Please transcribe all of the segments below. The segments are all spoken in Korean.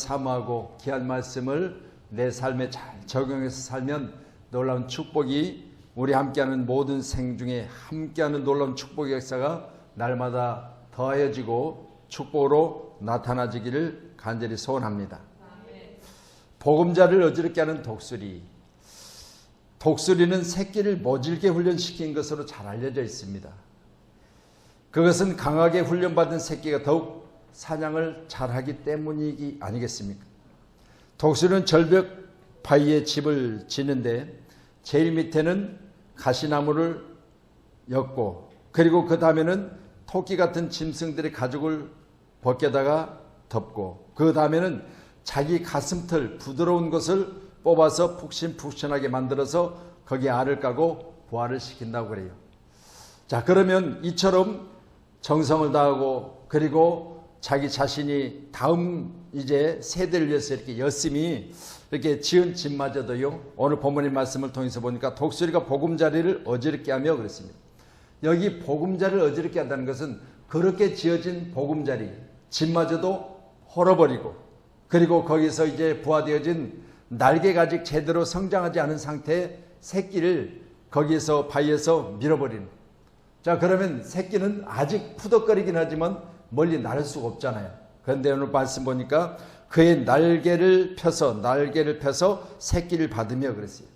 사모하고 귀한 말씀을 내 삶에 잘 적용해서 살면 놀라운 축복이 우리 함께하는 모든 생 중에 함께하는 놀라운 축복의 역사가 날마다 더해지고 축복으로 나타나지기를 간절히 소원합니다. 보금자를 어지럽게 하는 독수리. 독수리는 새끼를 모질게 훈련시킨 것으로 잘 알려져 있습니다. 그것은 강하게 훈련받은 새끼가 더욱 사냥을 잘하기 때문이기 아니겠습니까? 독수리는 절벽 바위에 집을 짓는데 제일 밑에는 가시나무를 엮고 그리고 그 다음에는 토끼 같은 짐승들의 가죽을 벗겨다가 덮고 그 다음에는 자기 가슴털 부드러운 것을 뽑아서 푹신푹신하게 만들어서 거기에 알을 까고 부화를 시킨다고 그래요. 자, 그러면 이처럼 정성을 다하고 그리고 자기 자신이 다음 이제 세대를 위해서 이렇게 열심히 이렇게 지은 집마저도요, 오늘 본문의 말씀을 통해서 보니까 독수리가 보금자리를 어지럽게 하며 그랬습니다. 여기 보금자리를 어지럽게 한다는 것은 그렇게 지어진 보금자리 집마저도 헐어버리고 그리고 거기서 이제 부화되어진 날개가 아직 제대로 성장하지 않은 상태의 새끼를 거기에서 바위에서 밀어버리는. 자, 그러면 새끼는 아직 푸덕거리긴 하지만 멀리 날 수가 없잖아요. 그런데 오늘 말씀 보니까 그의 날개를 펴서 새끼를 받으며 그랬어요.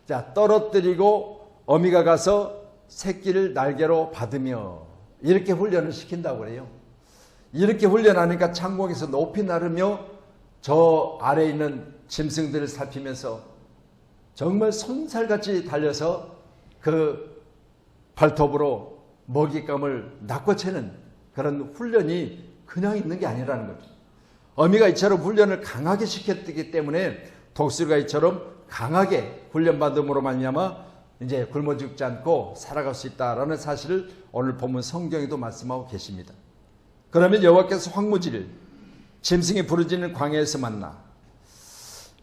자, 떨어뜨리고 어미가 가서 새끼를 날개로 받으며 이렇게 훈련을 시킨다고 그래요. 이렇게 훈련하니까 창공에서 높이 나르며 저 아래에 있는 짐승들을 살피면서 정말 손살같이 달려서 그 발톱으로 먹잇감을 낚아채는 그런 훈련이 그냥 있는 게 아니라는 거죠. 어미가 이처럼 훈련을 강하게 시켰기 때문에 독수리가 이처럼 강하게 훈련받음으로 말미암아 이제 굶어 죽지 않고 살아갈 수 있다라는 사실을 오늘 본문 성경에도 말씀하고 계십니다. 그러면 여호와께서 황무지를 짐승이 부르짖는 광야에서 만나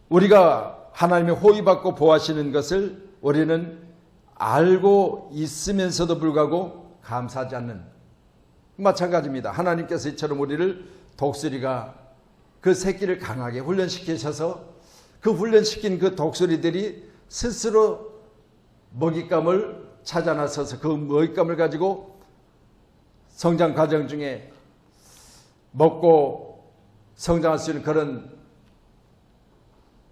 우리가 하나님의 호의받고 보호하시는 것을 우리는 알고 있으면서도 불구하고 감사하지 않는 마찬가지입니다. 하나님께서 이처럼 우리를 독수리가 그 새끼를 강하게 훈련시키셔서 그 훈련시킨 그 독수리들이 스스로 먹잇감을 찾아 나서서 그 먹잇감을 가지고 성장 과정 중에 먹고 성장할 수 있는 그런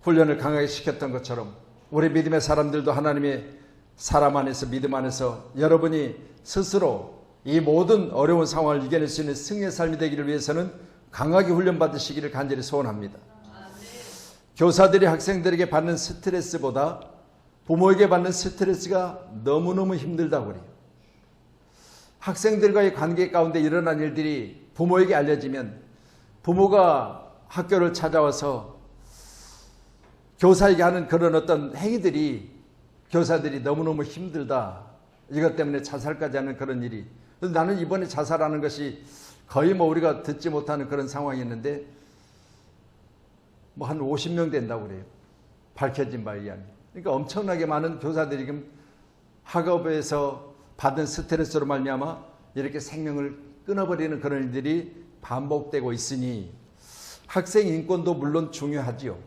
훈련을 강하게 시켰던 것처럼 우리 믿음의 사람들도 하나님의 사람 안에서 믿음 안에서 여러분이 스스로 이 모든 어려운 상황을 이겨낼 수 있는 승리의 삶이 되기를 위해서는 강하게 훈련받으시기를 간절히 소원합니다. 교사들이 학생들에게 받는 스트레스보다 부모에게 받는 스트레스가 너무너무 힘들다고 그래요. 학생들과의 관계 가운데 일어난 일들이 부모에게 알려지면 부모가 학교를 찾아와서 교사에게 하는 그런 어떤 행위들이 교사들이 너무너무 힘들다. 이것 때문에 자살까지 하는 그런 일이. 나는 이번에 자살하는 것이 거의 우리가 듣지 못하는 그런 상황이었는데 한 50명 된다고 그래요. 밝혀진 바에 의하면. 그러니까 엄청나게 많은 교사들이 지금 학업에서 받은 스트레스로 말미암아 이렇게 생명을 끊어버리는 그런 일들이 반복되고 있으니 학생 인권도 물론 중요하지요.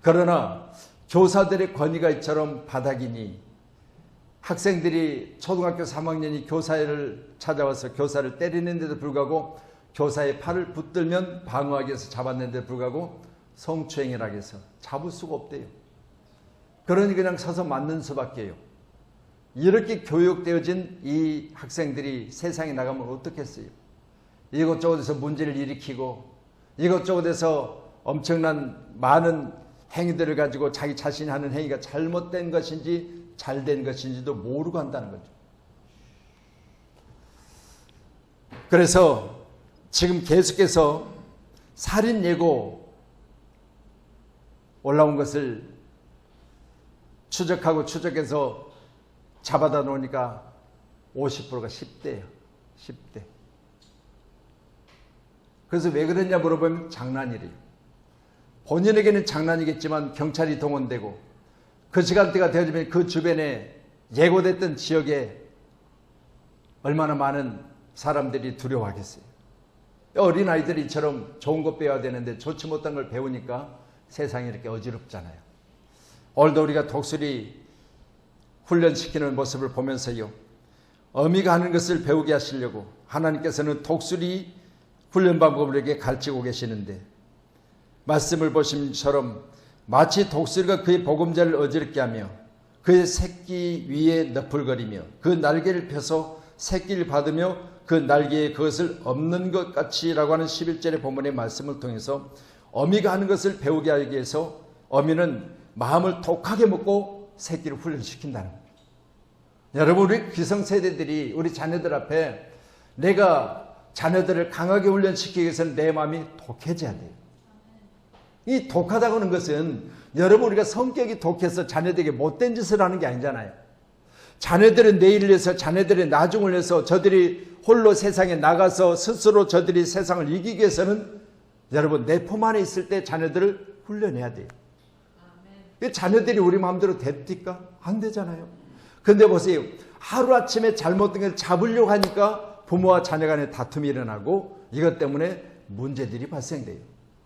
그러나 교사들의 권위가 이처럼 바닥이니 학생들이 초등학교 3학년이 교사를 찾아와서 교사를 때리는데도 불구하고 교사의 팔을 붙들면 방어하기 위해서 잡았는데도 불구하고 성추행을 하기 위해서 잡을 수가 없대요. 그러니 그냥 서서 맞는 수밖에요. 이렇게 교육되어진 이 학생들이 세상에 나가면 어떻겠어요? 이것저것에서 문제를 일으키고 이것저것에서 엄청난 많은 행위들을 가지고 자기 자신이 하는 행위가 잘못된 것인지 잘된 것인지도 모르고 한다는 거죠. 그래서 지금 계속해서 살인 예고 올라온 것을 추적해서 잡아다 놓으니까 50%가 10대예요. 10대. 그래서 왜 그랬냐 물어보면 장난이래요. 본인에게는 장난이겠지만 경찰이 동원되고 그 시간대가 되어지면 그 주변에 예고됐던 지역에 얼마나 많은 사람들이 두려워하겠어요. 어린아이들이 이처럼 좋은 것 배워야 되는데 좋지 못한 걸 배우니까 세상이 이렇게 어지럽잖아요. 오늘도 우리가 독수리 훈련시키는 모습을 보면서요, 어미가 하는 것을 배우게 하시려고 하나님께서는 독수리 훈련 방법을 이렇게 가르치고 계시는데, 말씀을 보신 것처럼 마치 독수리가 그의 보금자리를 어지럽게 하며 그의 새끼 위에 너풀거리며 그 날개를 펴서 새끼를 받으며 그 날개에 그것을 엎는 것 같이라고 하는 11절의 본문의 말씀을 통해서 어미가 하는 것을 배우게 하기 위해서 어미는 마음을 독하게 먹고 새끼를 훈련시킨다는 거예요. 여러분, 우리 기성세대들이 우리 자녀들 앞에 내가 자녀들을 강하게 훈련시키기 위해서는 내 마음이 독해져야 돼요. 이 독하다고 하는 것은 여러분, 우리가 성격이 독해서 자녀들에게 못된 짓을 하는 게 아니잖아요. 자녀들의 내일을 위해서, 자녀들의 나중을 위해서 저들이 홀로 세상에 나가서 스스로 저들이 세상을 이기기 위해서는 여러분, 내 품 안에 있을 때 자녀들을 훈련해야 돼요. 자녀들이 우리 마음대로 됩니까? 안 되잖아요. 근데 보세요, 하루아침에 잘못된 걸 잡으려고 하니까 부모와 자녀 간에 다툼이 일어나고 이것 때문에 문제들이 발생돼요.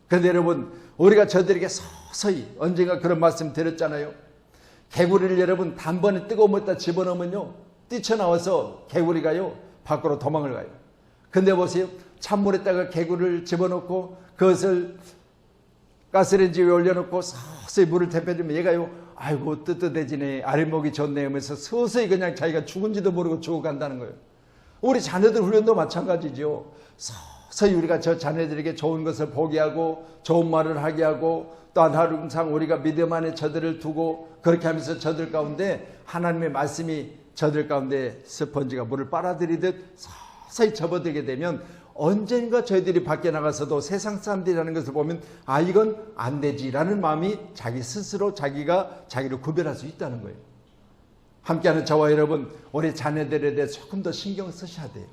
그런데 여러분, 우리가 저들에게 서서히, 언젠가 그런 말씀 드렸잖아요. 개구리를 여러분 단번에 뜨거운 물에다 집어넣으면요, 뛰쳐나와서 개구리가요 밖으로 도망을 가요. 근데 보세요, 찬물에다가 개구리를 집어넣고 그것을 가스레인지 위에 올려놓고 서서히 물을 데펴주면 얘가요, 아이고 뜨뜻해지네, 아랫목이 좋네 하면서 서서히 그냥 자기가 죽은지도 모르고 죽어간다는 거예요. 우리 자녀들 훈련도 마찬가지죠. 서서히 우리가 저 자녀들에게 좋은 것을 보게 하고 좋은 말을 하게 하고, 또한 항상 우리가 믿음 안에 저들을 두고 그렇게 하면서 저들 가운데 하나님의 말씀이 저들 가운데 스펀지가 물을 빨아들이듯 서서히 접어들게 되면 언젠가 저희들이 밖에 나가서도 세상 사람들이라는 것을 보면 아, 이건 안 되지라는 마음이 자기 스스로 자기가 자기를 구별할 수 있다는 거예요. 함께하는 저와 여러분, 우리 자녀들에 대해 조금 더 신경 쓰셔야 돼요.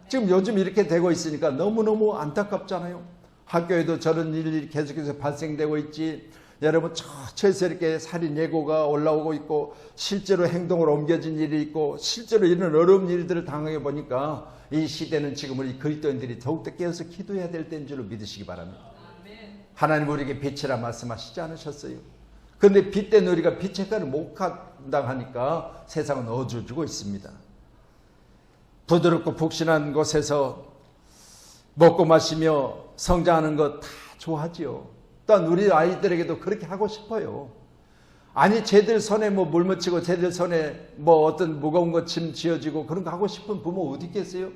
지금 요즘 이렇게 되고 있으니까 너무너무 안타깝잖아요. 학교에도 저런 일이 계속해서 발생되고 있지. 여러분, 처처에서 이렇게 살인 예고가 올라오고 있고 실제로 행동으로 옮겨진 일이 있고 실제로 이런 어려운 일들을 당해 보니까 이 시대는 지금 우리 그리스도인들이 더욱더 깨어서 기도해야 될 때인 줄로 믿으시기 바랍니다. 하나님 우리에게 빛이라 말씀하시지 않으셨어요? 그런데 빛된 우리가 빛의 역할을 못 감당하니까 세상은 어두워지고 있습니다. 부드럽고 푹신한 곳에서 먹고 마시며 성장하는 거 다 좋아하지요. 또한 우리 아이들에게도 그렇게 하고 싶어요. 아니, 쟤들 손에 뭐 물 묻히고 쟤들 손에 뭐 어떤 무거운 거 짐 지어지고 그런 거 하고 싶은 부모 어디 있겠어요?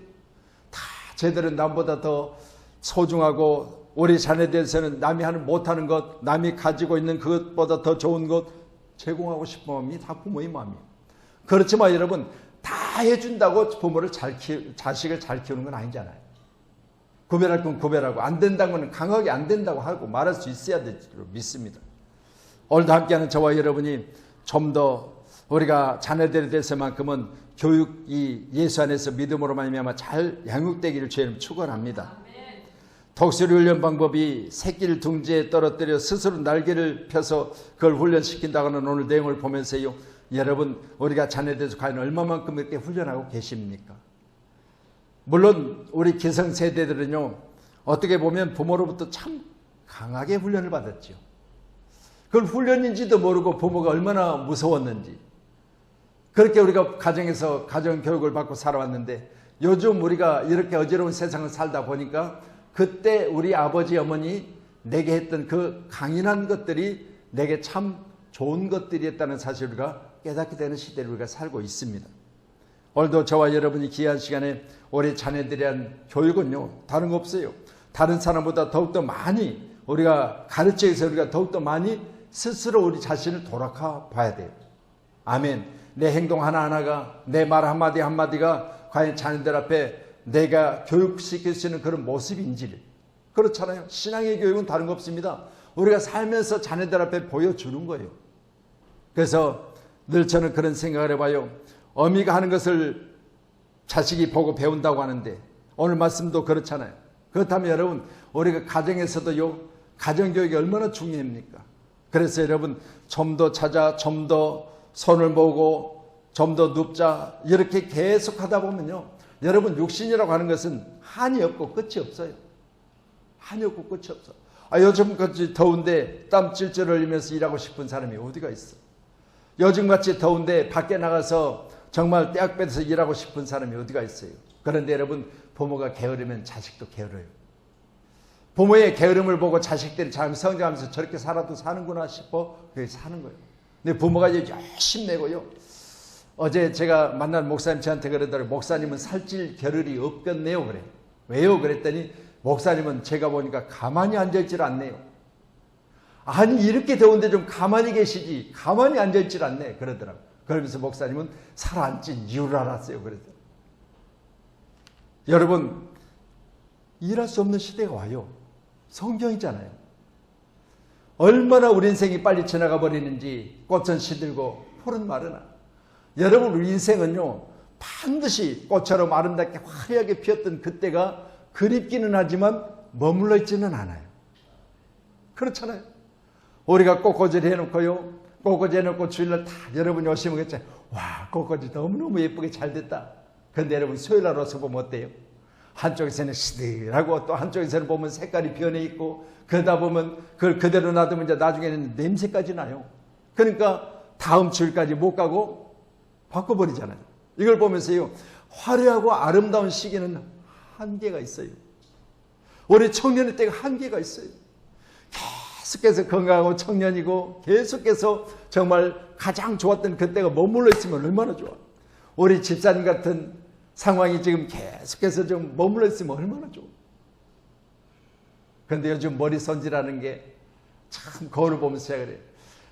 다 쟤들은 남보다 더 소중하고 우리 자녀들에서는 남이 못하는 것, 남이 가지고 있는 그것보다 더 좋은 것 제공하고 싶은 마음이 다 부모의 마음이에요. 그렇지만 여러분, 다 해준다고 부모를 자식을 잘 키우는 건 아니잖아요. 구별할 건 구별하고 안 된다는 건 강하게 안 된다고 하고 말할 수 있어야 될 줄 믿습니다. 오늘도 함께하는 저와 여러분이 좀 더 우리가 자녀들에 대해서만큼은 교육이 예수 안에서 믿음으로 말미암아 잘 양육되기를 주님 축원합니다. 독수리 훈련 방법이 새끼를 둥지에 떨어뜨려 스스로 날개를 펴서 그걸 훈련시킨다고 하는 오늘 내용을 보면서요, 여러분, 우리가 자녀들에서 과연 얼마만큼 이렇게 훈련하고 계십니까? 물론 우리 기성세대들은요, 어떻게 보면 부모로부터 참 강하게 훈련을 받았죠. 그건 훈련인지도 모르고 부모가 얼마나 무서웠는지. 그렇게 우리가 가정에서 가정교육을 받고 살아왔는데 요즘 우리가 이렇게 어지러운 세상을 살다 보니까 그때 우리 아버지 어머니 내게 했던 그 강인한 것들이 내게 참 좋은 것들이었다는 사실을 우리가 깨닫게 되는 시대를 우리가 살고 있습니다. 오늘도 저와 여러분이 귀한 시간에 우리 자녀들에 대한 교육은요, 다른 거 없어요. 다른 사람보다 더욱더 많이 우리가 가르쳐서 우리가 더욱더 많이 스스로 우리 자신을 돌아가 봐야 돼요. 아멘. 내 행동 하나하나가, 내 말 한마디 한마디가 과연 자녀들 앞에 내가 교육시킬 수 있는 그런 모습인지를. 그렇잖아요. 신앙의 교육은 다른 거 없습니다. 우리가 살면서 자녀들 앞에 보여주는 거예요. 그래서 늘 저는 그런 생각을 해봐요. 어미가 하는 것을 자식이 보고 배운다고 하는데 오늘 말씀도 그렇잖아요. 그렇다면 여러분, 우리가 가정에서도요, 가정교육이 얼마나 중요합니까? 그래서 여러분, 좀 더 찾아, 좀 더 손을 모으고, 좀 더 눕자, 이렇게 계속 하다 보면요, 여러분 육신이라고 하는 것은 한이 없고 끝이 없어요. 한이 없고 끝이 없어. 요즘같이 더운데 땀 찔찔 흘리면서 일하고 싶은 사람이 어디가 있어? 요즘같이 더운데 밖에 나가서 정말 떼약 빼서 일하고 싶은 사람이 어디가 있어요? 그런데 여러분, 부모가 게으르면 자식도 게으러요. 부모의 게으름을 보고 자식들이 잘 성장하면서 저렇게 살아도 사는구나 싶어 그게 사는 거예요. 근데 부모가 이제 열심히 내고요. 어제 제가 만난 목사님 저한테 그러더라고요. 목사님은 살찔 겨를이 없겠네요. 그래. 왜요? 그랬더니 목사님은 제가 보니까 가만히 앉아있질 않네요. 아니 이렇게 더운데 좀 가만히 계시지 가만히 앉아있질 않네 그러더라고요. 그러면서 목사님은 살아앉은 이유를 알았어요. 그랬더니 여러분, 일할 수 없는 시대가 와요. 성경이잖아요. 얼마나 우리 인생이 빨리 지나가 버리는지. 꽃은 시들고 풀은 마르나. 여러분, 우리 인생은요 반드시 꽃처럼 아름답게 화려하게 피었던 그때가 그립기는 하지만 머물러 있지는 않아요. 그렇잖아요. 우리가 꽃꽂이를 해놓고요, 꽃꽂이 해놓고 주일날 다 여러분이 오시면 그랬잖아요. 와, 꽃꽂이 너무너무 예쁘게 잘 됐다. 근데 여러분, 수요일날 와서 보면 어때요? 한쪽에서는 시들하고 또 한쪽에서는 보면 색깔이 변해 있고, 그러다 보면 그걸 그대로 놔두면 이제 나중에는 냄새까지 나요. 그러니까 다음 주일까지 못 가고 바꿔버리잖아요. 이걸 보면서요, 화려하고 아름다운 시기는 한계가 있어요. 우리 청년의 때가 한계가 있어요. 계속해서 건강하고 청년이고 계속해서 정말 가장 좋았던 그때가 머물러 있으면 얼마나 좋아. 우리 집사님 같은 상황이 지금 계속해서 좀 머물러 있으면 얼마나 좋아. 그런데 요즘 머리 손질하는 게 참 거울을 보면서 제가 그래요.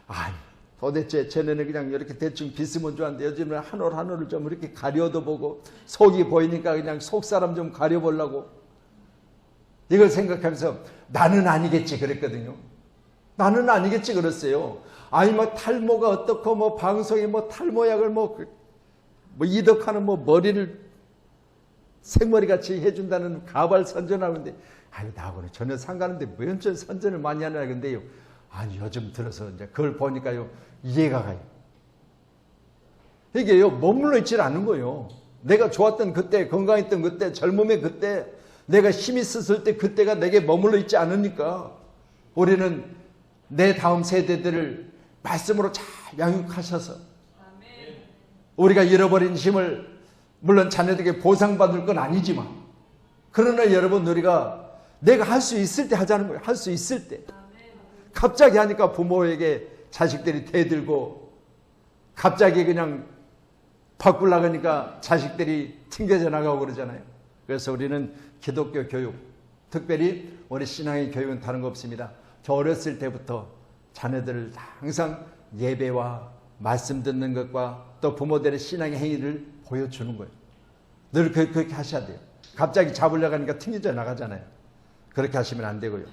아니, 도대체 쟤네는 그냥 이렇게 대충 빗으면 좋았는데 요즘은 한 올 한 올을 좀 이렇게 가려도 보고 속이 보이니까 그냥 속 사람 좀 가려보려고 이걸 생각하면서 나는 아니겠지 그랬거든요. 나는 아니겠지 그랬어요. 아니 뭐 탈모가 어떻고 뭐 방송에 뭐 탈모약을 뭐 이덕화는 뭐 머리를 생머리같이 해준다는 가발 선전하고 있는데 아유 나하고는 전혀 상관없는데 왜 저 선전을 많이 하냐 근데요. 아니 요즘 들어서 이제 그걸 보니까요 이해가 가요. 이게요 머물러 있질 않는 거예요. 내가 좋았던 그때, 건강했던 그때, 젊음의 그때, 내가 힘이 있었을 때 그때가 내게 머물러 있지 않으니까 우리는 내 다음 세대들을 말씀으로 잘 양육하셔서 우리가 잃어버린 힘을 물론 자녀들에게 보상받을 건 아니지만 그러나 여러분 우리가 내가 할 수 있을 때 하자는 거예요. 할 수 있을 때. 갑자기 하니까 부모에게 자식들이 대들고 갑자기 그냥 바꾸려고 하니까 자식들이 튕겨져 나가고 그러잖아요. 그래서 우리는 기독교 교육, 특별히 우리 신앙의 교육은 다른 거 없습니다. 저 어렸을 때부터 자녀들을 항상 예배와 말씀 듣는 것과 또 부모들의 신앙의 행위를 보여주는 거예요. 늘 그렇게 하셔야 돼요. 갑자기 잡으려고 하니까 튕겨져 나가잖아요. 그렇게 하시면 안 되고요.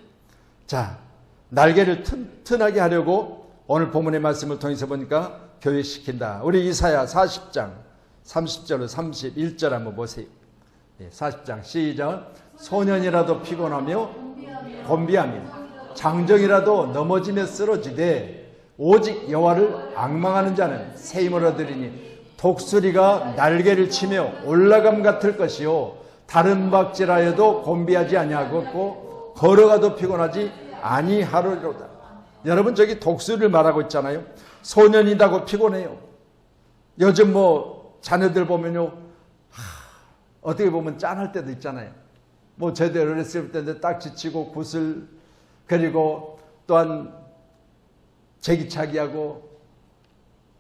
자, 날개를 튼튼하게 하려고 오늘 본문의 말씀을 통해서 보니까 교육시킨다. 우리 이사야 40장 30절로 31절 한번 보세요. 40장 시작. 소년이라도 피곤하며 곤비하며 장정이라도 넘어지며 쓰러지되 오직 여호와를 앙망하는 자는 새 힘을 얻으리니 독수리가 날개를 치며 올라감 같을 것이요 다른 박질하여도 곤비하지 아니하겠고 걸어가도 피곤하지 아니하리로다. 여러분 저기 독수리를 말하고 있잖아요. 소년이라고 피곤해요. 요즘 뭐 자녀들 보면요 어떻게 보면 짠할 때도 있잖아요. 뭐 저희들 어렸을 때인데 딱 지치고 구슬 그리고 또한 제기차기 하고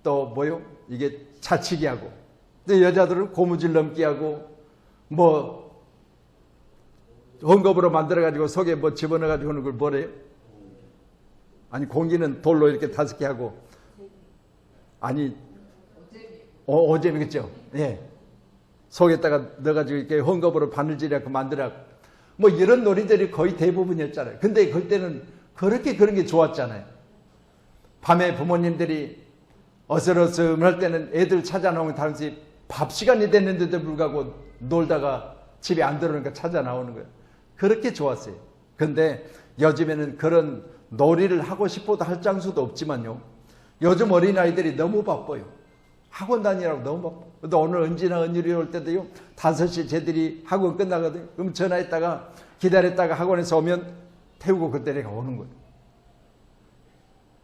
또 뭐요? 이게 자치기 하고 근데 여자들은 고무줄 넘기 하고 뭐 헝겊으로 만들어가지고 속에 뭐 집어넣어가지고 하는 걸 뭐래요? 아니 공기는 돌로 이렇게 5개 하고 아니 오잼이겠죠. 예. 속에다가 넣어가지고 이렇게 헝겊으로 바늘질해갖고 만들어갖고 뭐 이런 놀이들이 거의 대부분이었잖아요. 근데 그때는 그렇게 그런 게 좋았잖아요. 밤에 부모님들이 어슬어슬할 때는 애들 찾아 나오면 당시 밥 시간이 됐는데도 불구하고 놀다가 집에 안 들어오니까 찾아 나오는 거예요. 그렇게 좋았어요. 근데 요즘에는 그런 놀이를 하고 싶어도 할 장수도 없지만요. 요즘 어린아이들이 너무 바빠요. 학원 다니라고 너무 바빠. 또 오늘 은지나 은율이 올 때도요, 5시에 쟤들이 학원 끝나거든요. 그럼 전화했다가 기다렸다가 학원에서 오면 태우고 그때 내가 오는 거예요.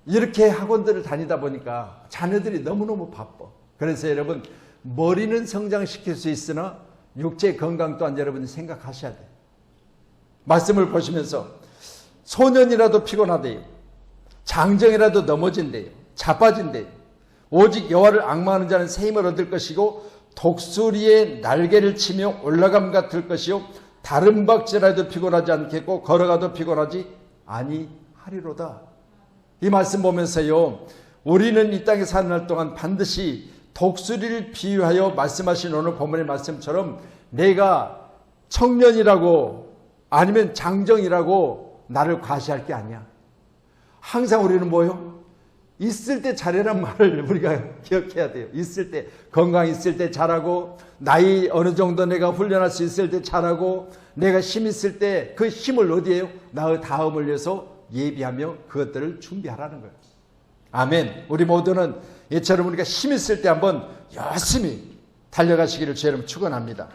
이렇게 학원들을 다니다 보니까 자녀들이 너무너무 바빠. 그래서 여러분, 머리는 성장시킬 수 있으나 육체 건강 또한 여러분이 생각하셔야 돼요. 말씀을 보시면서 소년이라도 피곤하대요. 장정이라도 넘어진대요. 자빠진대요. 오직 여호와를 앙망하는 자는 새 힘을 얻을 것이고 독수리의 날개를 치며 올라감과 들 것이요 다른 박질라도 피곤하지 않겠고 걸어가도 피곤하지 아니하리로다. 이 말씀 보면서요, 우리는 이 땅에 사는 날 동안 반드시 독수리를 비유하여 말씀하신 오늘 본문의 말씀처럼 내가 청년이라고 아니면 장정이라고 나를 과시할 게 아니야. 항상 우리는 뭐요? 있을 때 잘해란 말을 우리가 기억해야 돼요. 있을 때, 건강 있을 때 잘하고, 나이 어느 정도 내가 훈련할 수 있을 때 잘하고, 내가 힘 있을 때 그 힘을 어디에요? 나의 다음을 위해서 예비하며 그것들을 준비하라는 거예요. 아멘. 우리 모두는 이처럼 우리가 힘 있을 때 한번 열심히 달려가시기를 주의 이름으로 축원합니다.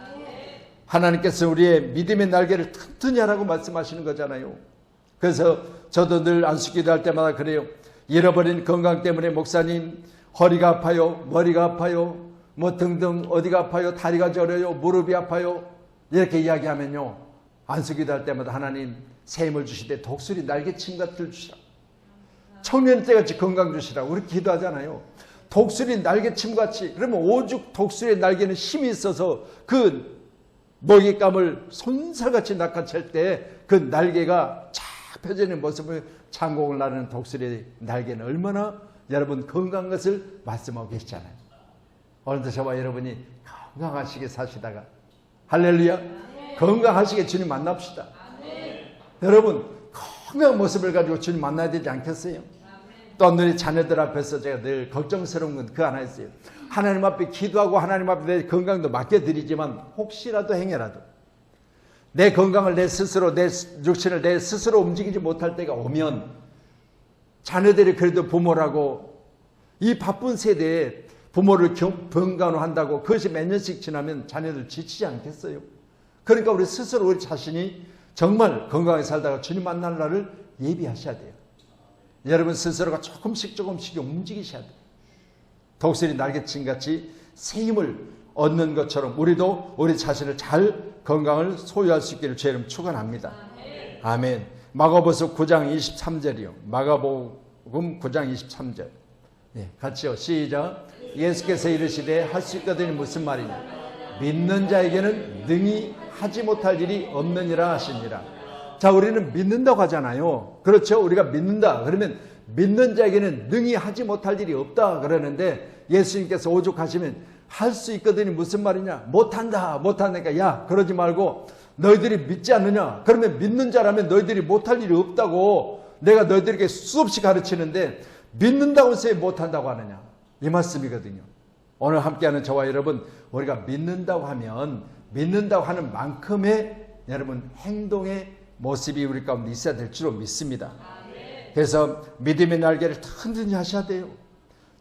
하나님께서 우리의 믿음의 날개를 튼튼히 하라고 말씀하시는 거잖아요. 그래서 저도 늘 안수기도 할 때마다 그래요. 잃어버린 건강 때문에 목사님 허리가 아파요, 머리가 아파요, 뭐 등등 어디가 아파요, 다리가 저려요, 무릎이 아파요, 이렇게 이야기하면요, 안수기도 할 때마다 하나님 새 힘을 주시되 독수리 날개침 같을 주시라, 청년 때같이 건강 주시라 우리 기도하잖아요. 독수리 날개침같이. 그러면 오죽 독수리의 날개는 힘이 있어서 그 먹잇감을 손살같이 낚아챌 때 그 날개가 쫙 펴지는 모습을 창공을 나르는 독수리의 날개는 얼마나 여러분 건강한 것을 말씀하고 계시잖아요. 오늘도 저와 여러분이 건강하시게 사시다가 할렐루야, 건강하시게 주님 만납시다. 여러분 건강한 모습을 가지고 주님 만나야 되지 않겠어요? 또 우리 자녀들 앞에서 제가 늘 걱정스러운 건 그 하나 있어요. 하나님 앞에 기도하고 하나님 앞에 내 건강도 맡겨드리지만 혹시라도 행여라도 내 건강을 내 스스로, 내 육신을 내 스스로 움직이지 못할 때가 오면 자녀들이 그래도 부모라고 이 바쁜 세대에 부모를 병간호한다고 그것이 몇 년씩 지나면 자녀들 지치지 않겠어요? 그러니까 우리 스스로 우리 자신이 정말 건강하게 살다가 주님 만날 날을 예비하셔야 돼요. 여러분 스스로가 조금씩 움직이셔야 돼요. 독수리 날개침같이 새 힘을 얻는 것처럼 우리도 우리 자신을 잘 건강을 소유할 수 있기를 주의 이름 축원합니다. 아멘. 마가복음 9장 23절이요. 마가복음 9장 23절. 예, 같이요. 시작. 예수께서 이르시되 할 수 있거든이 무슨 말이냐? 믿는 자에게는 능히 하지 못할 일이 없느니라 하시니라. 자, 우리는 믿는다고 하잖아요. 그렇죠? 우리가 믿는다. 그러면 믿는 자에게는 능히 하지 못할 일이 없다 그러는데 예수님께서 오죽하시면 할 수 있거든이 무슨 말이냐? 못한다니까 야 그러지 말고 너희들이 믿지 않느냐? 그러면 믿는 자라면 너희들이 못할 일이 없다고 내가 너희들에게 수없이 가르치는데 믿는다고 해서 못한다고 하느냐? 이 말씀이거든요. 오늘 함께하는 저와 여러분, 우리가 믿는다고 하면 믿는다고 하는 만큼의 여러분 행동의 모습이 우리 가운데 있어야 될 줄로 믿습니다. 그래서 믿음의 날개를 튼튼히 하셔야 돼요.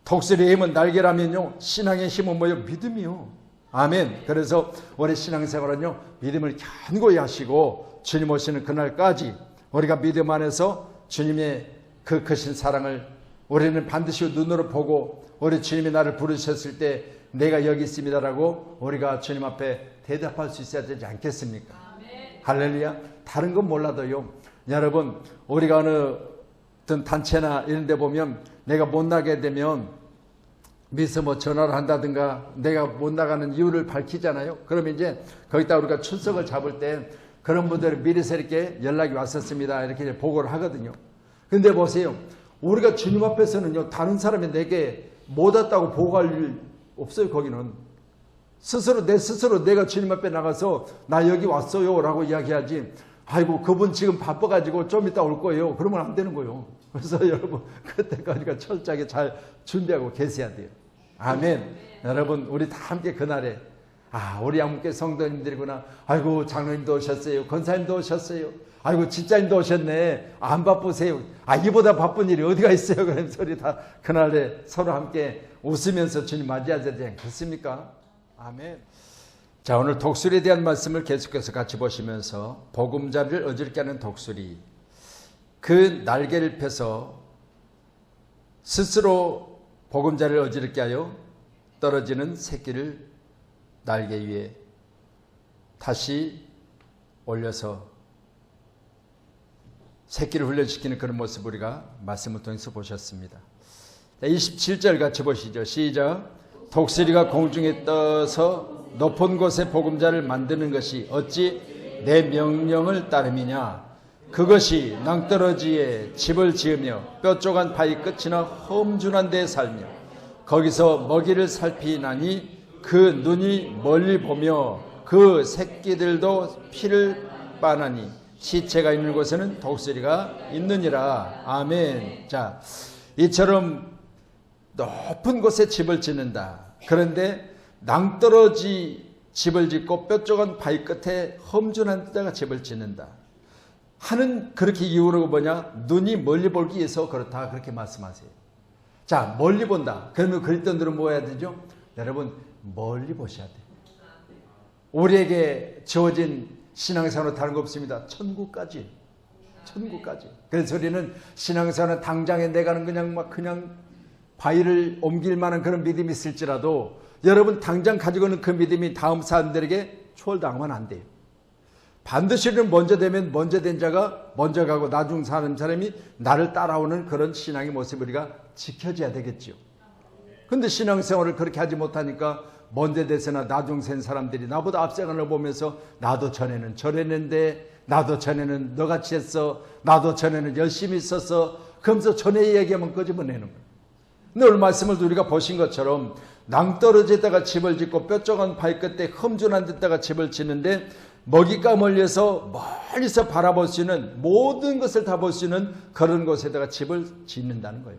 독수리의 힘은 날개라면요, 신앙의 힘은 뭐예요? 믿음이요. 아멘. 그래서 우리 신앙생활은요, 믿음을 견고히 하시고 주님 오시는 그날까지 우리가 믿음 안에서 주님의 그 크신 사랑을 우리는 반드시 눈으로 보고 우리 주님이 나를 부르셨을 때 내가 여기 있습니다라고 우리가 주님 앞에 대답할 수 있어야 되지 않겠습니까? 아멘. 할렐루야. 다른 건 몰라도요, 여러분 우리가 어느 단체나 이런 데 보면 내가 못 나게 되면 미서 뭐 전화를 한다든가 내가 못 나가는 이유를 밝히잖아요. 그러면 이제 거기다 우리가 출석을 잡을 때 그런 분들은 미리서 이렇게 연락이 왔었습니다 이렇게 보고를 하거든요. 근데 보세요, 우리가 주님 앞에서는요, 다른 사람이 내게 못 왔다고 보고할 일 없어요. 거기는 스스로 내가 주님 앞에 나가서 나 여기 왔어요 라고 이야기하지, 아이고 그분 지금 바빠가지고 좀 이따 올 거예요, 그러면 안 되는 거예요. 그래서 여러분 그때까지가 철저하게 잘 준비하고 계셔야 돼요. 아멘. 여러분 우리 다 함께 그날에 우리 양문교 성도님들이구나, 아이고 장로님도 오셨어요, 권사님도 오셨어요, 아이고 집사님도 오셨네. 안 바쁘세요? 이보다 바쁜 일이 어디가 있어요? 그런 소리 다 그날에 서로 함께 웃으면서 주님 맞이하자 되지 않겠습니까? 아멘. 자, 오늘 독수리에 대한 말씀을 계속해서 같이 보시면서 보금자리를 어지럽게 하는 독수리, 그 날개를 펴서 스스로 보금자리를 어지럽게 하여 떨어지는 새끼를 날개 위에 다시 올려서 새끼를 훈련시키는 그런 모습을 우리가 말씀을 통해서 보셨습니다. 27절 같이 보시죠. 시작. 독수리가 공중에 떠서 높은 곳에 보금자를 만드는 것이 어찌 내 명령을 따름이냐. 그것이 낭떠러지에 집을 지으며 뾰족한 바위 끝이나 험준한 데에 살며 거기서 먹이를 살피나니 그 눈이 멀리 보며 그 새끼들도 피를 빠나니 시체가 있는 곳에는 독수리가 있느니라. 아멘. 자, 이처럼 높은 곳에 집을 짓는다. 그런데 낭떠러지 집을 짓고 뾰족한 바위 끝에 험준한 데다가 집을 짓는다 하는 그렇게 이유가 뭐냐? 눈이 멀리 보기 위해서 그렇다, 그렇게 말씀하세요. 자, 멀리 본다. 그러면 그리스도인들은 뭐 해야 되죠? 여러분, 멀리 보셔야 돼요. 우리에게 주어진 신앙생활은 다른 거 없습니다. 천국까지. 그래서 우리는 신앙생활은 당장에 내가는 그냥 바위를 옮길 만한 그런 믿음이 있을지라도 여러분 당장 가지고 있는 그 믿음이 다음 사람들에게 초월당하면 안 돼요. 반드시 우리는 먼저 되면 먼저 된 자가 먼저 가고 나중 사는 사람이 나를 따라오는 그런 신앙의 모습을 우리가 지켜줘야 되겠죠. 근데 신앙생활을 그렇게 하지 못하니까 먼저 돼서나 나중 생 사람들이 나보다 앞서가는 걸 보면서 나도 전에는 저랬는데, 나도 전에는 너같이 했어, 나도 전에는 열심히 있었어, 그러면서 전에 얘기하면 끄집어내는 거예요. 근데 오늘 말씀을 우리가 보신 것처럼 낭떠러지에다가 집을 짓고 뾰족한 바위 끝에 험준한 데다가 집을 짓는데 먹이가 멀리서 멀리서 바라볼 수 있는 모든 것을 다 볼 수 있는 그런 곳에다가 집을 짓는다는 거예요.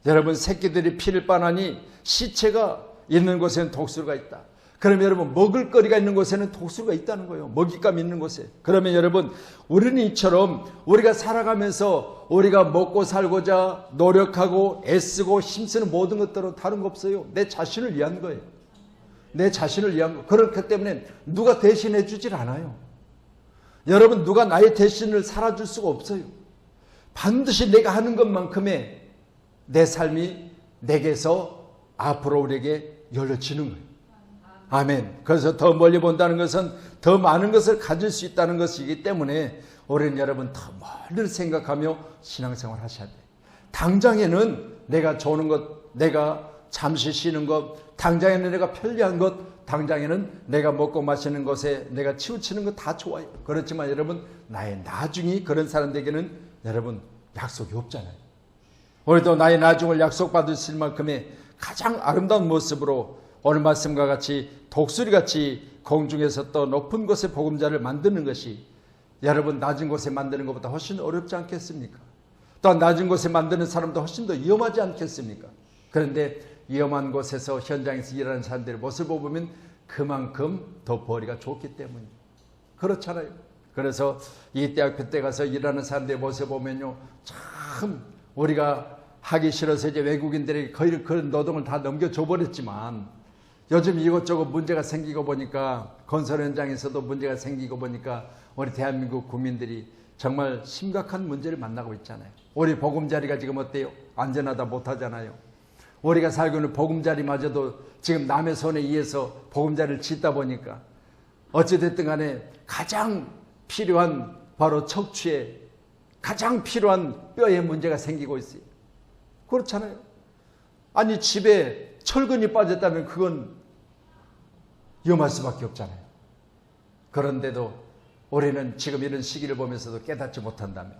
여러분, 새끼들이 피를 빠나니 시체가 있는 곳에는 독수리가 있다. 그러면 여러분, 먹을 거리가 있는 곳에는 독수리가 있다는 거예요. 먹잇감이 있는 곳에. 그러면 여러분, 우리는 이처럼 우리가 살아가면서 우리가 먹고 살고자 노력하고 애쓰고 힘쓰는 모든 것들은 다른 거 없어요. 내 자신을 위한 거예요. 내 자신을 위한 거. 그렇기 때문에 누가 대신해 주질 않아요. 여러분, 누가 나의 대신을 살아줄 수가 없어요. 반드시 내가 하는 것만큼의 내 삶이 내게서 앞으로 우리에게 열려지는 거예요. 아멘. 그래서 더 멀리 본다는 것은 더 많은 것을 가질 수 있다는 것이기 때문에 우리는 여러분 더 멀리 생각하며 신앙생활 하셔야 돼요. 당장에는 내가 좋은 것, 내가 잠시 쉬는 것, 당장에는 내가 편리한 것, 당장에는 내가 먹고 마시는 것에 내가 치우치는 것 다 좋아요. 그렇지만 여러분, 나의 나중이 그런 사람들에게는 여러분 약속이 없잖아요. 우리도 나의 나중을 약속받을 수 있을 만큼의 가장 아름다운 모습으로 오늘 말씀과 같이 독수리같이 공중에서 또 높은 곳에 보금자를 만드는 것이 여러분 낮은 곳에 만드는 것보다 훨씬 어렵지 않겠습니까? 또한 낮은 곳에 만드는 사람도 훨씬 더 위험하지 않겠습니까? 그런데 위험한 곳에서 현장에서 일하는 사람들의 모습을 보면 그만큼 더 벌이가 좋기 때문이에요. 그렇잖아요. 그래서 이 대학교 때 가서 일하는 사람들의 모습을 보면요, 참 우리가 하기 싫어서 이제 외국인들에게 거의 그런 노동을 다 넘겨줘 버렸지만 요즘 이것저것 문제가 생기고 보니까 건설 현장에서도 문제가 생기고 보니까 우리 대한민국 국민들이 정말 심각한 문제를 만나고 있잖아요. 우리 보금자리가 지금 어때요? 안전하다 못하잖아요. 우리가 살고 있는 보금자리마저도 지금 남의 손에 의해서 보금자리를 짓다 보니까 어찌됐든 간에 가장 필요한 바로 척추에 가장 필요한 뼈에 문제가 생기고 있어요. 그렇잖아요. 아니 집에 철근이 빠졌다면 그건 위험할 수밖에 없잖아요. 그런데도 우리는 지금 이런 시기를 보면서도 깨닫지 못한다면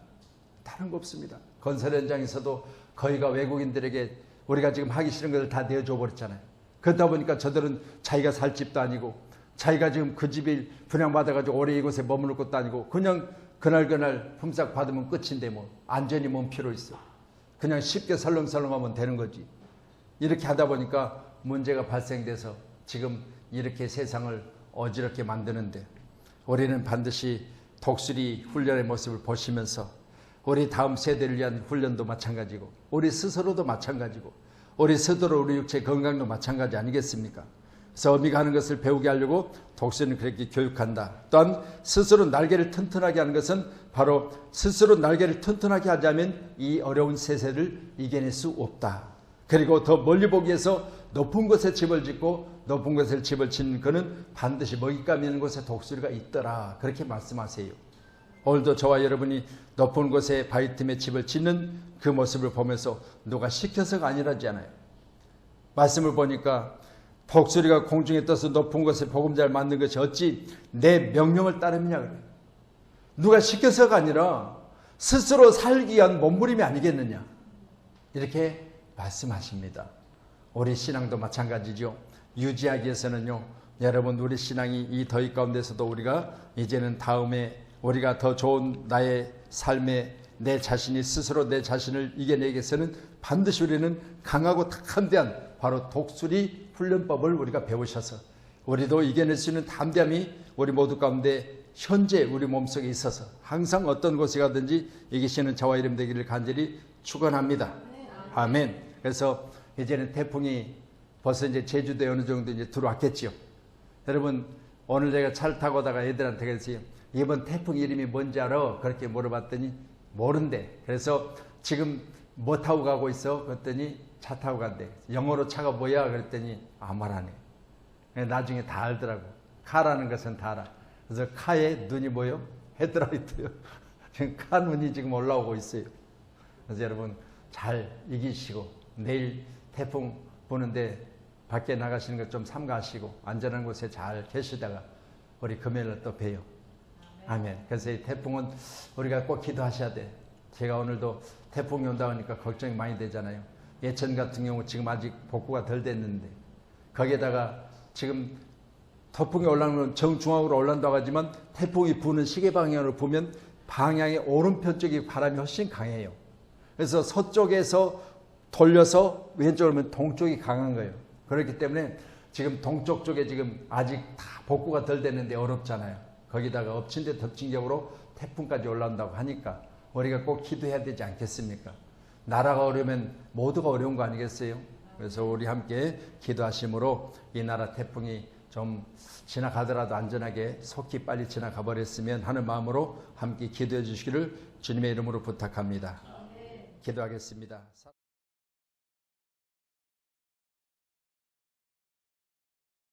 다른 거 없습니다. 건설 현장에서도 거의가 외국인들에게 우리가 지금 하기 싫은 것을 다 내어줘 버렸잖아요. 그러다 보니까 저들은 자기가 살 집도 아니고 자기가 지금 그 집이 분양받아가지고 오래 이곳에 머무를 것도 아니고 그냥 그날 품삯 받으면 끝인데 뭐 안전이 뭔 필요 있어. 그냥 쉽게 설렁설렁하면 되는 거지. 이렇게 하다 보니까 문제가 발생돼서 지금 이렇게 세상을 어지럽게 만드는데 우리는 반드시 독수리 훈련의 모습을 보시면서 우리 다음 세대를 위한 훈련도 마찬가지고 우리 스스로도 마찬가지고 우리 스스로 우리 육체 건강도 마찬가지 아니겠습니까? 그래서 어미가 하는 것을 배우게 하려고 독수리는 그렇게 교육한다. 또한 스스로 날개를 튼튼하게 하는 것은 바로 스스로 날개를 튼튼하게 하자면 이 어려운 세세를 이겨낼 수 없다. 그리고 더 멀리 보기 위해서 높은 곳에 집을 짓고 높은 곳에 집을 짓는 그는 반드시 먹잇감 있는 곳에 독수리가 있더라. 그렇게 말씀하세요. 오늘도 저와 여러분이 높은 곳에 바위 틈에 집을 짓는 그 모습을 보면서 누가 시켜서가 아니라지 않아요. 말씀을 보니까 독수리가 공중에 떠서 높은 곳에 보금자를 만든 것이 어찌 내 명령을 따르느냐 그래요. 누가 시켜서가 아니라 스스로 살기 위한 몸부림이 아니겠느냐 이렇게 말씀하십니다. 우리 신앙도 마찬가지죠. 유지하기 위해서는요, 여러분 우리 신앙이 이 더위 가운데서도 우리가 이제는 다음에 우리가 더 좋은 나의 삶에 내 자신이 스스로 내 자신을 이겨내기 위해서는 반드시 우리는 강하고 담대한 바로 독수리 훈련법을 우리가 배우셔서 우리도 이겨낼 수 있는 담대함이 우리 모두 가운데 현재 우리 몸속에 있어서 항상 어떤 곳에 가든지 이기시는 저와 이름 되기를 간절히 축원합니다. 아멘. 그래서 이제는 태풍이 벌써 이제 제주도에 어느 정도 이제 들어왔겠죠. 여러분 오늘 제가 차를 타고 오다가 애들한테 그랬어요. 이번 태풍 이름이 뭔지 알아? 그렇게 물어봤더니 모른대. 그래서 지금 뭐 타고 가고 있어? 그랬더니 차 타고 간대. 영어로 차가 뭐야? 그랬더니 아무 말 안 해. 나중에 다 알더라고. 카라는 것은 다 알아. 그래서 카에 눈이 뭐요? 헤드라이트요. 지금 카 눈이 지금 올라오고 있어요. 그래서 여러분 잘 이기시고 내일 태풍 부는데 밖에 나가시는 것 좀 삼가하시고 안전한 곳에 잘 계시다가 우리 금요일날 또 봬요. 아멘. 그래서 이 태풍은 우리가 꼭 기도하셔야 돼. 제가 오늘도 태풍이 온다고 하니까 걱정이 많이 되잖아요. 예천 같은 경우 지금 아직 복구가 덜 됐는데 거기에다가 지금 태풍이 올라오는 건 정중앙으로 올라온다고 하지만 태풍이 부는 시계 방향으로 보면 방향의 오른편 쪽이 바람이 훨씬 강해요. 그래서 서쪽에서 돌려서 왼쪽으로 오면 동쪽이 강한 거예요. 그렇기 때문에 지금 동쪽 쪽에 지금 아직 다 복구가 덜 됐는데 어렵잖아요. 거기다가 엎친 데 덮친 격으로 태풍까지 올라온다고 하니까 우리가 꼭 기도해야 되지 않겠습니까? 나라가 어려우면 모두가 어려운 거 아니겠어요? 그래서 우리 함께 기도하심으로 이 나라 태풍이 좀 지나가더라도 안전하게 속히 빨리 지나가 버렸으면 하는 마음으로 함께 기도해 주시기를 주님의 이름으로 부탁합니다. 기도하겠습니다.